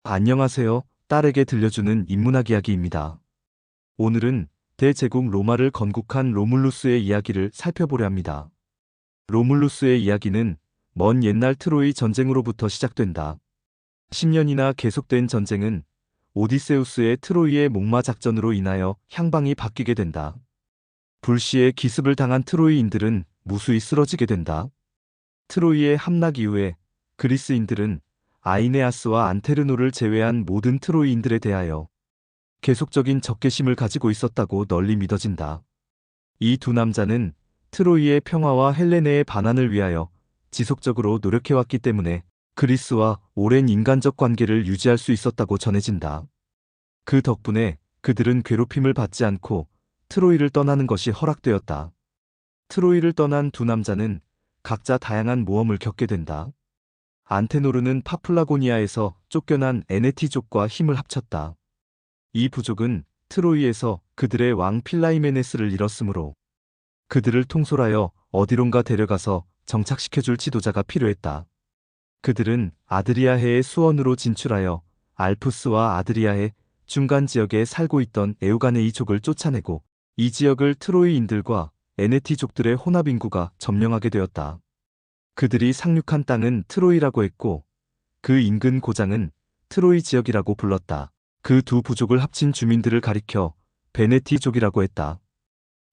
안녕하세요. 딸에게 들려주는 인문학 이야기입니다. 오늘은 대제국 로마를 건국한 로물루스의 이야기를 살펴보려 합니다. 로물루스의 이야기는 먼 옛날 트로이 전쟁으로부터 시작된다. 10년이나 계속된 전쟁은 오디세우스의 트로이의 목마 작전으로 인하여 향방이 바뀌게 된다. 불시에 기습을 당한 트로이인들은 무수히 쓰러지게 된다. 트로이의 함락 이후에 그리스인들은 아이네아스와 안테르노를 제외한 모든 트로이인들에 대하여 계속적인 적개심을 가지고 있었다고 널리 믿어진다. 이 두 남자는 트로이의 평화와 헬레네의 반환을 위하여 지속적으로 노력해왔기 때문에 그리스와 오랜 인간적 관계를 유지할 수 있었다고 전해진다. 그 덕분에 그들은 괴롭힘을 받지 않고 트로이를 떠나는 것이 허락되었다. 트로이를 떠난 두 남자는 각자 다양한 모험을 겪게 된다. 안테노르는 파플라고니아에서 쫓겨난 에네티족과 힘을 합쳤다. 이 부족은 트로이에서 그들의 왕 필라이메네스를 잃었으므로 그들을 통솔하여 어디론가 데려가서 정착시켜줄 지도자가 필요했다. 그들은 아드리아해의 수원으로 진출하여 알프스와 아드리아해 중간 지역에 살고 있던 에우가네이족을 쫓아내고 이 지역을 트로이인들과 에네티족들의 혼합 인구가 점령하게 되었다. 그들이 상륙한 땅은 트로이라고 했고 그 인근 고장은 트로이 지역이라고 불렀다. 그 두 부족을 합친 주민들을 가리켜 베네티족이라고 했다.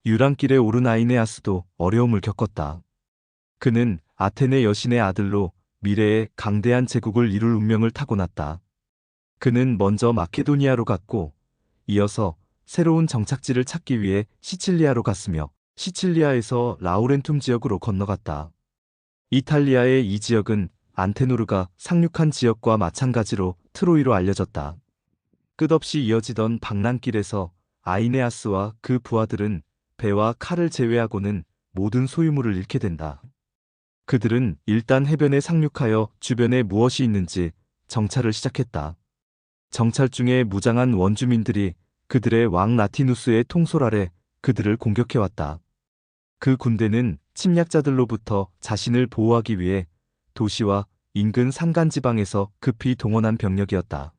유랑길에 오른 아이네아스도 어려움을 겪었다. 그는 아테네 여신의 아들로 미래의 강대한 제국을 이룰 운명을 타고났다. 그는 먼저 마케도니아로 갔고 이어서 새로운 정착지를 찾기 위해 시칠리아로 갔으며 시칠리아에서 라우렌툼 지역으로 건너갔다. 이탈리아의 이 지역은 안테노르가 상륙한 지역과 마찬가지로 트로이로 알려졌다. 끝없이 이어지던 방랑길에서 아이네아스와 그 부하들은 배와 칼을 제외하고는 모든 소유물을 잃게 된다. 그들은 일단 해변에 상륙하여 주변에 무엇이 있는지 정찰을 시작했다. 정찰 중에 무장한 원주민들이 그들의 왕 라티누스의 통솔 아래 그들을 공격해왔다. 그 군대는 침략자들로부터 자신을 보호하기 위해 도시와 인근 산간지방에서 급히 동원한 병력이었다.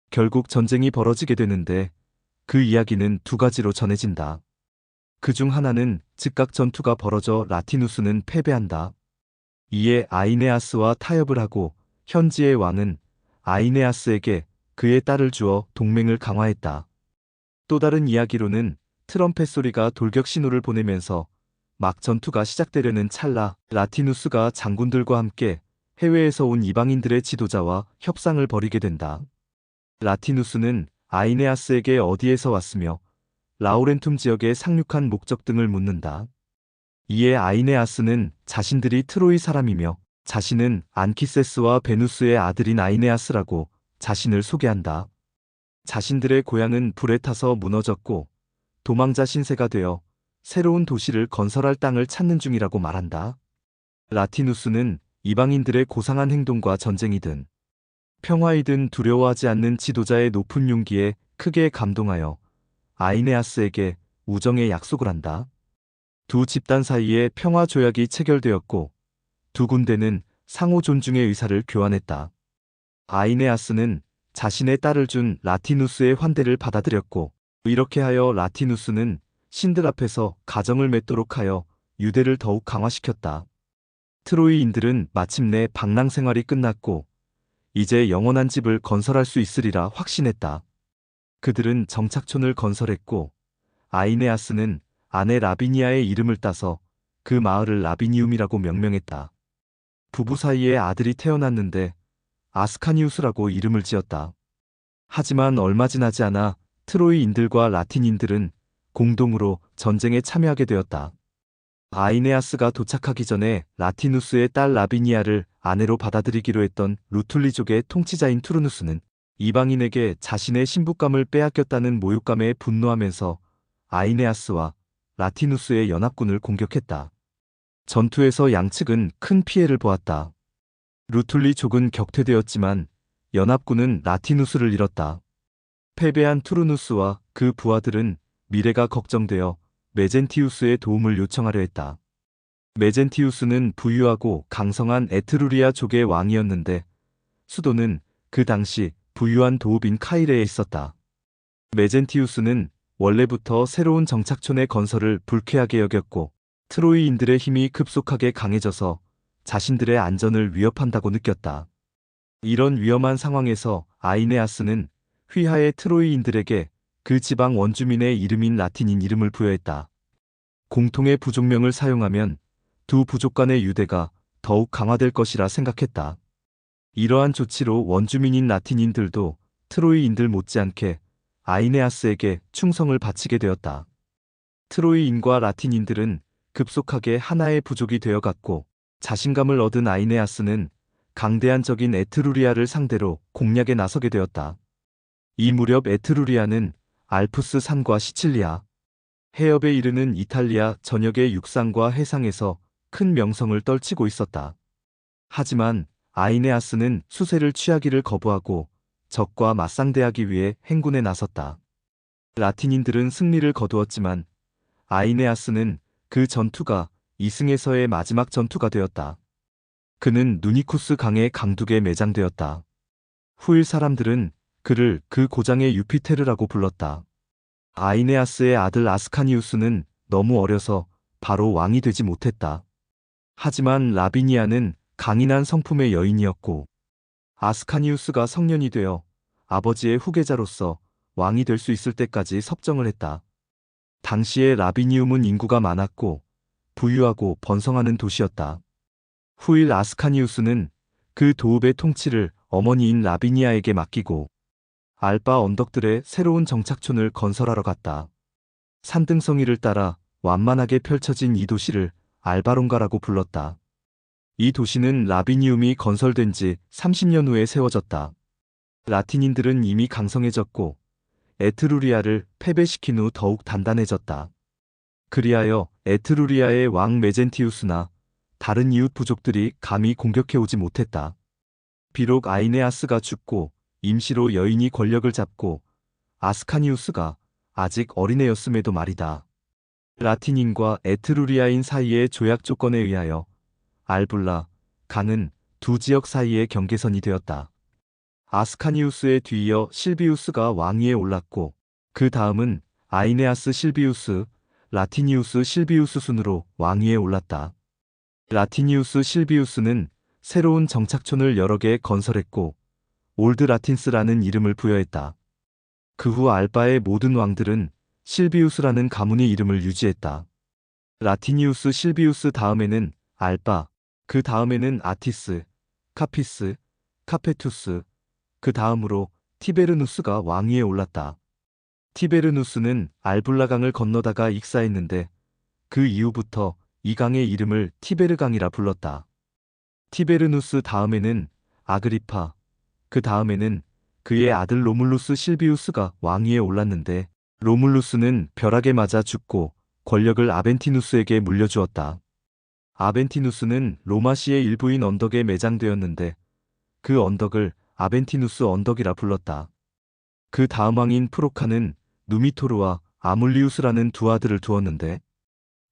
결국 전쟁이 벌어지게 되는데 그 이야기는 두 가지로 전해진다. 그중 하나는 즉각 전투가 벌어져 라티누스는 패배한다. 이에 아이네아스와 타협을 하고 현지의 왕은 아이네아스에게 그의 딸을 주어 동맹을 강화했다. 또 다른 이야기로는 트럼펫 소리가 돌격 신호를 보내면서 막 전투가 시작되려는 찰나 라티누스가 장군들과 함께 해외에서 온 이방인들의 지도자와 협상을 벌이게 된다. 라티누스는 아이네아스에게 어디에서 왔으며 라우렌툼 지역에 상륙한 목적 등을 묻는다. 이에 아이네아스는 자신들이 트로이 사람이며 자신은 안키세스와 베누스의 아들인 아이네아스라고 자신을 소개한다. 자신들의 고향은 불에 타서 무너졌고 도망자 신세가 되어 새로운 도시를 건설할 땅을 찾는 중이라고 말한다. 라티누스는 이방인들의 고상한 행동과 전쟁이든 평화이든 두려워하지 않는 지도자의 높은 용기에 크게 감동하여 아이네아스에게 우정의 약속을 한다. 두 집단 사이에 평화 조약이 체결되었고 두 군대는 상호 존중의 의사를 교환했다. 아이네아스는 자신의 딸을 준 라티누스의 환대를 받아들였고 이렇게 하여 라티누스는 신들 앞에서 가정을 맺도록 하여 유대를 더욱 강화시켰다. 트로이인들은 마침내 방랑 생활이 끝났고 이제 영원한 집을 건설할 수 있으리라 확신했다. 그들은 정착촌을 건설했고 아이네아스는 아내 라비니아의 이름을 따서 그 마을을 라비니움이라고 명명했다. 부부 사이에 아들이 태어났는데 아스카니우스라고 이름을 지었다. 하지만 얼마 지나지 않아 트로이인들과 라틴인들은 공동으로 전쟁에 참여하게 되었다. 아이네아스가 도착하기 전에 라티누스의 딸 라비니아를 아내로 받아들이기로 했던 루툴리족의 통치자인 투르누스는 이방인에게 자신의 신부감을 빼앗겼다는 모욕감에 분노하면서 아이네아스와 라티누스의 연합군을 공격했다. 전투에서 양측은 큰 피해를 보았다. 루툴리족은 격퇴되었지만 연합군은 라티누스를 잃었다. 패배한 투르누스와 그 부하들은 미래가 걱정되어 메젠티우스의 도움을 요청하려 했다. 메젠티우스는 부유하고 강성한 에트루리아족의 왕이었는데 수도는 그 당시 부유한 도읍인 카이레에 있었다. 메젠티우스는 원래부터 새로운 정착촌의 건설을 불쾌하게 여겼고 트로이인들의 힘이 급속하게 강해져서 자신들의 안전을 위협한다고 느꼈다. 이런 위험한 상황에서 아이네아스는 휘하의 트로이인들에게 그 지방 원주민의 이름인 라틴인 이름을 부여했다. 공통의 부족명을 사용하면 두 부족 간의 유대가 더욱 강화될 것이라 생각했다. 이러한 조치로 원주민인 라틴인들도 트로이인들 못지않게 아이네아스에게 충성을 바치게 되었다. 트로이인과 라틴인들은 급속하게 하나의 부족이 되어갔고 자신감을 얻은 아이네아스는 강대한적인 에트루리아를 상대로 공략에 나서게 되었다. 이 무렵 에트루리아는 알프스 산과 시칠리아, 해협에 이르는 이탈리아 전역의 육상과 해상에서 큰 명성을 떨치고 있었다. 하지만 아이네아스는 수세를 취하기를 거부하고 적과 맞상대하기 위해 행군에 나섰다. 라틴인들은 승리를 거두었지만 아이네아스는 그 전투가 이승에서의 마지막 전투가 되었다. 그는 누니쿠스 강의 강둑에 매장되었다. 후일 사람들은 그를 그 고장의 유피테르라고 불렀다. 아이네아스의 아들 아스카니우스는 너무 어려서 바로 왕이 되지 못했다. 하지만 라비니아는 강인한 성품의 여인이었고 아스카니우스가 성년이 되어 아버지의 후계자로서 왕이 될 수 있을 때까지 섭정을 했다. 당시의 라비니움은 인구가 많았고 부유하고 번성하는 도시였다. 후일 아스카니우스는 그 도읍의 통치를 어머니인 라비니아에게 맡기고 알바 언덕들의 새로운 정착촌을 건설하러 갔다. 산등성이를 따라 완만하게 펼쳐진 이 도시를 알바론가라고 불렀다. 이 도시는 라비니움이 건설된 지 30년 후에 세워졌다. 라틴인들은 이미 강성해졌고 에트루리아를 패배시킨 후 더욱 단단해졌다. 그리하여 에트루리아의 왕 메젠티우스나 다른 이웃 부족들이 감히 공격해오지 못했다. 비록 아이네아스가 죽고 임시로 여인이 권력을 잡고 아스카니우스가 아직 어린애였음에도 말이다. 라틴인과 에트루리아인 사이의 조약 조건에 의하여 알불라, 강은 두 지역 사이의 경계선이 되었다. 아스카니우스에 뒤이어 실비우스가 왕위에 올랐고 그 다음은 아이네아스 실비우스, 라티니우스 실비우스 순으로 왕위에 올랐다. 라티니우스 실비우스는 새로운 정착촌을 여러 개 건설했고 올드 라틴스라는 이름을 부여했다. 그 후 알바의 모든 왕들은 실비우스라는 가문의 이름을 유지했다. 라티니우스 실비우스 다음에는 알바, 그 다음에는 아티스, 카피스, 카페투스, 그 다음으로 티베르누스가 왕위에 올랐다. 티베르누스는 알불라강을 건너다가 익사했는데 그 이후부터 이 강의 이름을 티베르강이라 불렀다. 티베르누스 다음에는 아그리파, 그 다음에는 그의 아들 로물루스 실비우스가 왕위에 올랐는데 로물루스는 벼락에 맞아 죽고 권력을 아벤티누스에게 물려주었다. 아벤티누스는 로마시의 일부인 언덕에 매장되었는데 그 언덕을 아벤티누스 언덕이라 불렀다. 그 다음 왕인 프로카는 누미토르와 아물리우스라는 두 아들을 두었는데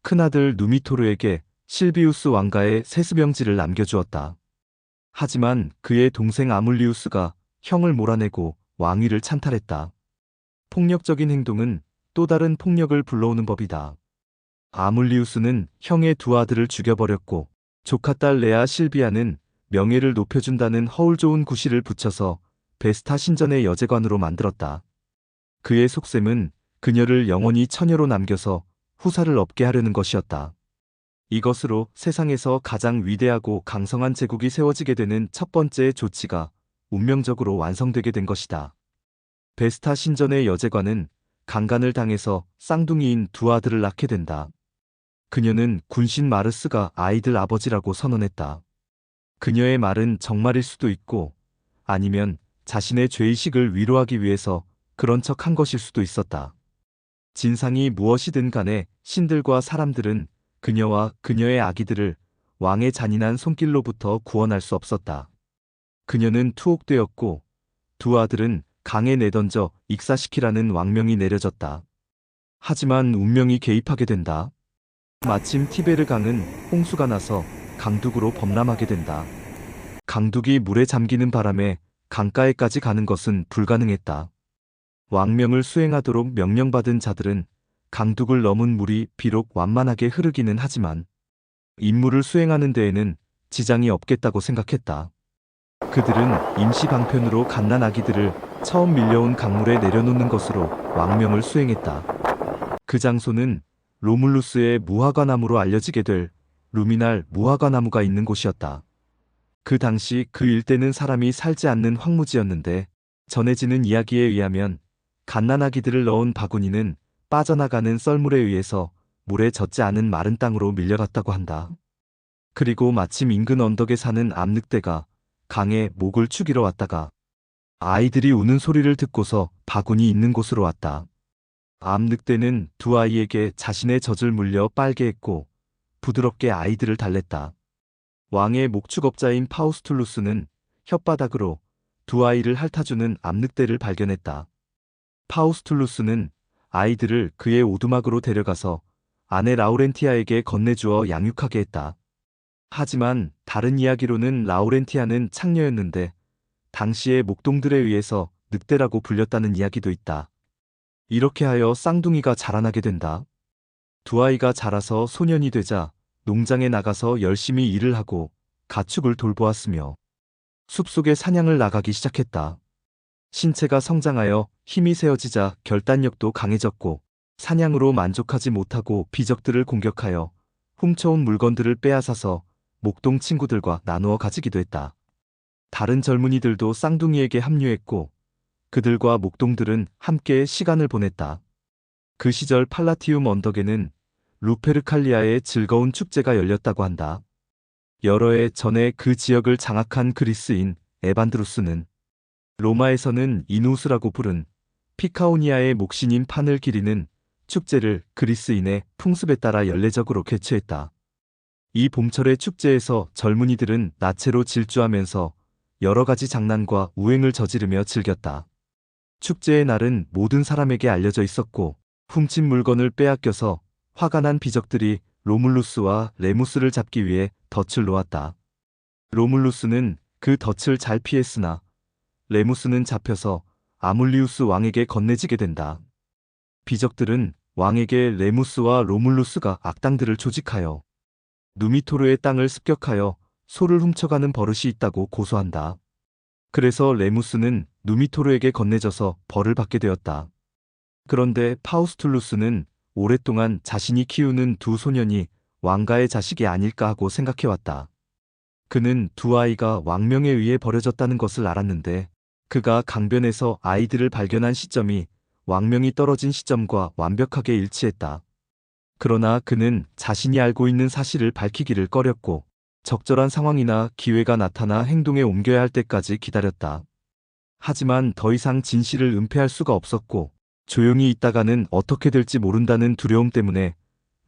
큰아들 누미토르에게 실비우스 왕가의 세습병지를 남겨주었다. 하지만 그의 동생 아물리우스가 형을 몰아내고 왕위를 찬탈했다. 폭력적인 행동은 또 다른 폭력을 불러오는 법이다. 아물리우스는 형의 두 아들을 죽여버렸고 조카딸 레아 실비아는 명예를 높여준다는 허울 좋은 구실을 붙여서 베스타 신전의 여제관으로 만들었다. 그의 속셈은 그녀를 영원히 처녀로 남겨서 후사를 없게 하려는 것이었다. 이것으로 세상에서 가장 위대하고 강성한 제국이 세워지게 되는 첫 번째 조치가 운명적으로 완성되게 된 것이다. 베스타 신전의 여제관은 강간을 당해서 쌍둥이인 두 아들을 낳게 된다. 그녀는 군신 마르스가 아이들 아버지라고 선언했다. 그녀의 말은 정말일 수도 있고 아니면 자신의 죄의식을 위로하기 위해서 그런 척 한 것일 수도 있었다. 진상이 무엇이든 간에 신들과 사람들은 그녀와 그녀의 아기들을 왕의 잔인한 손길로부터 구원할 수 없었다. 그녀는 투옥되었고 두 아들은 강에 내던져 익사시키라는 왕명이 내려졌다. 하지만 운명이 개입하게 된다. 마침 티베르 강은 홍수가 나서 강둑으로 범람하게 된다. 강둑이 물에 잠기는 바람에 강가에까지 가는 것은 불가능했다. 왕명을 수행하도록 명령받은 자들은 강둑을 넘은 물이 비록 완만하게 흐르기는 하지만 임무를 수행하는 데에는 지장이 없겠다고 생각했다. 그들은 임시 방편으로 갓난 아기들을 처음 밀려온 강물에 내려놓는 것으로 왕명을 수행했다. 그 장소는 로물루스의 무화과나무로 알려지게 될 루미날 무화과나무가 있는 곳이었다. 그 당시 그 일대는 사람이 살지 않는 황무지였는데 전해지는 이야기에 의하면 갓난아기들을 넣은 바구니는 빠져나가는 썰물에 의해서 물에 젖지 않은 마른 땅으로 밀려갔다고 한다. 그리고 마침 인근 언덕에 사는 암늑대가 강에 목을 축이러 왔다가 아이들이 우는 소리를 듣고서 바구니 있는 곳으로 왔다. 암늑대는 두 아이에게 자신의 젖을 물려 빨게 했고 부드럽게 아이들을 달랬다. 왕의 목축업자인 파우스툴루스는 혓바닥으로 두 아이를 핥아주는 암늑대를 발견했다. 파우스툴루스는 아이들을 그의 오두막으로 데려가서 아내 라우렌티아에게 건네주어 양육하게 했다. 하지만 다른 이야기로는 라우렌티아는 창녀였는데 당시의 목동들에 의해서 늑대라고 불렸다는 이야기도 있다. 이렇게 하여 쌍둥이가 자라나게 된다. 두 아이가 자라서 소년이 되자 농장에 나가서 열심히 일을 하고 가축을 돌보았으며 숲속에 사냥을 나가기 시작했다. 신체가 성장하여 힘이 세어지자 결단력도 강해졌고 사냥으로 만족하지 못하고 비적들을 공격하여 훔쳐온 물건들을 빼앗아서 목동 친구들과 나누어 가지기도 했다. 다른 젊은이들도 쌍둥이에게 합류했고 그들과 목동들은 함께 시간을 보냈다. 그 시절 팔라티움 언덕에는 루페르칼리아의 즐거운 축제가 열렸다고 한다. 여러 해 전에 그 지역을 장악한 그리스인 에반드루스는 로마에서는 이누스라고 부른 피카오니아의 목신인 판을 기리는 축제를 그리스인의 풍습에 따라 연례적으로 개최했다. 이 봄철의 축제에서 젊은이들은 나체로 질주하면서 여러 가지 장난과 우행을 저지르며 즐겼다. 축제의 날은 모든 사람에게 알려져 있었고 훔친 물건을 빼앗겨서 화가 난 비적들이 로물루스와 레무스를 잡기 위해 덫을 놓았다. 로물루스는 그 덫을 잘 피했으나 레무스는 잡혀서 아물리우스 왕에게 건네지게 된다. 비적들은 왕에게 레무스와 로물루스가 악당들을 조직하여 누미토르의 땅을 습격하여 소를 훔쳐가는 버릇이 있다고 고소한다. 그래서 레무스는 누미토르에게 건네져서 벌을 받게 되었다. 그런데 파우스툴루스는 오랫동안 자신이 키우는 두 소년이 왕가의 자식이 아닐까 하고 생각해왔다. 그는 두 아이가 왕명에 의해 버려졌다는 것을 알았는데 그가 강변에서 아이들을 발견한 시점이 왕명이 떨어진 시점과 완벽하게 일치했다. 그러나 그는 자신이 알고 있는 사실을 밝히기를 꺼렸고 적절한 상황이나 기회가 나타나 행동에 옮겨야 할 때까지 기다렸다. 하지만 더 이상 진실을 은폐할 수가 없었고 조용히 있다가는 어떻게 될지 모른다는 두려움 때문에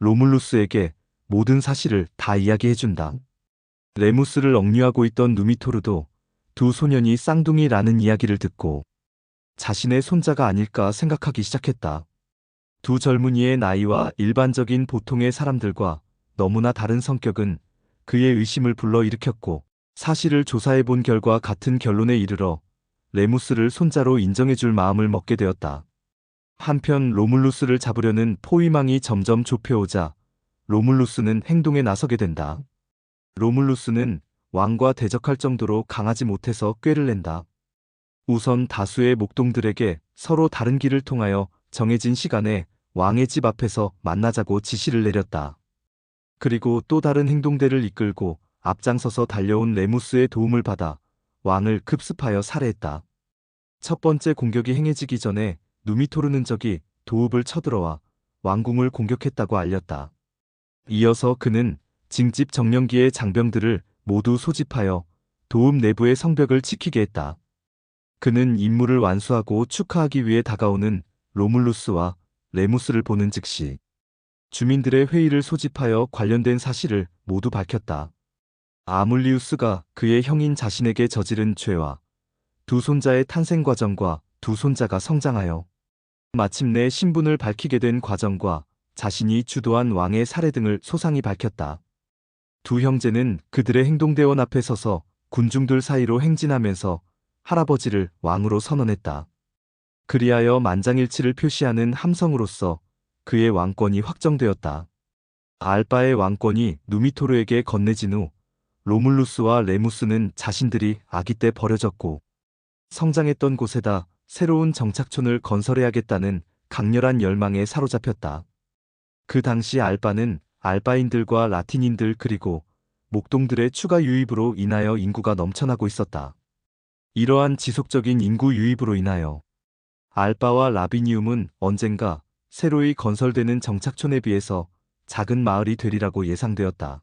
로물루스에게 모든 사실을 다 이야기해준다. 레무스를 억류하고 있던 누미토르도 두 소년이 쌍둥이라는 이야기를 듣고 자신의 손자가 아닐까 생각하기 시작했다. 두 젊은이의 나이와 일반적인 보통의 사람들과 너무나 다른 성격은 그의 의심을 불러일으켰고 사실을 조사해본 결과 같은 결론에 이르러 레무스를 손자로 인정해줄 마음을 먹게 되었다. 한편 로물루스를 잡으려는 포위망이 점점 좁혀오자 로물루스는 행동에 나서게 된다. 로물루스는 왕과 대적할 정도로 강하지 못해서 꾀를 낸다. 우선 다수의 목동들에게 서로 다른 길을 통하여 정해진 시간에 왕의 집 앞에서 만나자고 지시를 내렸다. 그리고 또 다른 행동대를 이끌고 앞장서서 달려온 레무스의 도움을 받아 왕을 급습하여 살해했다. 첫 번째 공격이 행해지기 전에 누미토르는 적이 도읍을 쳐들어와 왕궁을 공격했다고 알렸다. 이어서 그는 징집 정령기의 장병들을 모두 소집하여 도읍 내부의 성벽을 지키게 했다. 그는 임무를 완수하고 축하하기 위해 다가오는 로물루스와 레무스를 보는 즉시 주민들의 회의를 소집하여 관련된 사실을 모두 밝혔다. 아물리우스가 그의 형인 자신에게 저지른 죄와 두 손자의 탄생 과정과 두 손자가 성장하여 마침내 신분을 밝히게 된 과정과 자신이 주도한 왕의 살해 등을 소상히 밝혔다. 두 형제는 그들의 행동대원 앞에 서서 군중들 사이로 행진하면서 할아버지를 왕으로 선언했다. 그리하여 만장일치를 표시하는 함성으로써 그의 왕권이 확정되었다. 알바의 왕권이 누미토르에게 건네진 후 로물루스와 레무스는 자신들이 아기 때 버려졌고 성장했던 곳에다 새로운 정착촌을 건설해야겠다는 강렬한 열망에 사로잡혔다. 그 당시 알바는 알바인들과 라틴인들 그리고 목동들의 추가 유입으로 인하여 인구가 넘쳐나고 있었다. 이러한 지속적인 인구 유입으로 인하여 알바와 라비니움은 언젠가 새로이 건설되는 정착촌에 비해서 작은 마을이 되리라고 예상되었다.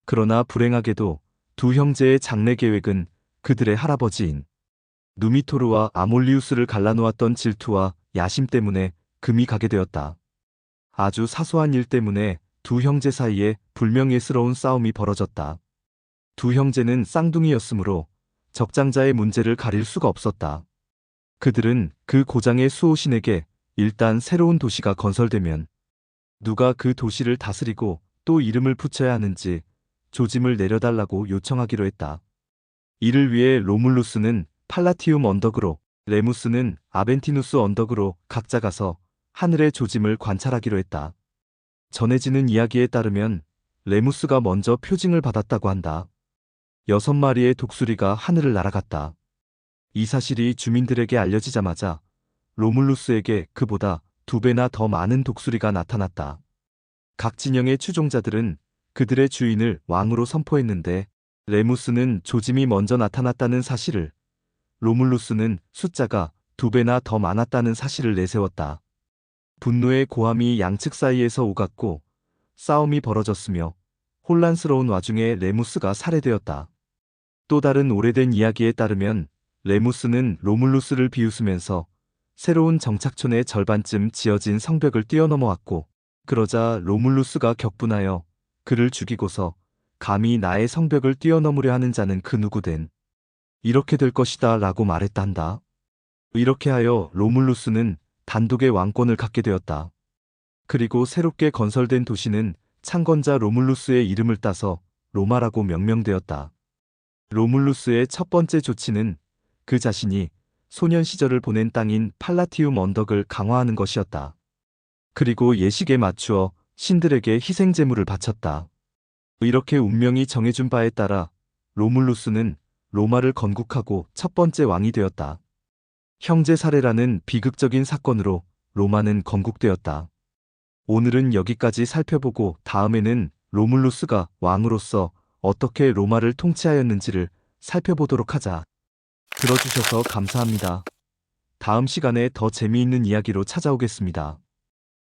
그러나 불행하게도 두 형제의 장래 계획은 그들의 할아버지인 누미토르와 아몰리우스를 갈라놓았던 질투와 야심 때문에 금이 가게 되었다. 아주 사소한 일 때문에 두 형제 사이에 불명예스러운 싸움이 벌어졌다. 두 형제는 쌍둥이였으므로 적장자의 문제를 가릴 수가 없었다. 그들은 그 고장의 수호신에게 일단 새로운 도시가 건설되면 누가 그 도시를 다스리고 또 이름을 붙여야 하는지 조짐을 내려달라고 요청하기로 했다. 이를 위해 로물루스는 팔라티움 언덕으로, 레무스는 아벤티누스 언덕으로 각자 가서 하늘의 조짐을 관찰하기로 했다. 전해지는 이야기에 따르면 레무스가 먼저 표징을 받았다고 한다. 6마리의 독수리가 하늘을 날아갔다. 이 사실이 주민들에게 알려지자마자 로물루스에게 그보다 2배나 더 많은 독수리가 나타났다. 각 진영의 추종자들은 그들의 주인을 왕으로 선포했는데 레무스는 조짐이 먼저 나타났다는 사실을, 로물루스는 숫자가 2배나 더 많았다는 사실을 내세웠다. 분노의 고함이 양측 사이에서 오갔고 싸움이 벌어졌으며 혼란스러운 와중에 레무스가 살해되었다. 또 다른 오래된 이야기에 따르면 레무스는 로물루스를 비웃으면서 새로운 정착촌의 절반쯤 지어진 성벽을 뛰어넘어왔고 그러자 로물루스가 격분하여 그를 죽이고서 감히 나의 성벽을 뛰어넘으려 하는 자는 그 누구든 이렇게 될 것이다 라고 말했단다. 이렇게 하여 로물루스는 단독의 왕권을 갖게 되었다. 그리고 새롭게 건설된 도시는 창건자 로물루스의 이름을 따서 로마라고 명명되었다. 로물루스의 첫 번째 조치는 그 자신이 소년 시절을 보낸 땅인 팔라티움 언덕을 강화하는 것이었다. 그리고 예식에 맞추어 신들에게 희생 제물을 바쳤다. 이렇게 운명이 정해준 바에 따라 로물루스는 로마를 건국하고 첫 번째 왕이 되었다. 형제 살해라는 비극적인 사건으로 로마는 건국되었다. 오늘은 여기까지 살펴보고 다음에는 로물루스가 왕으로서 어떻게 로마를 통치하였는지를 살펴보도록 하자. 들어주셔서 감사합니다. 다음 시간에 더 재미있는 이야기로 찾아오겠습니다.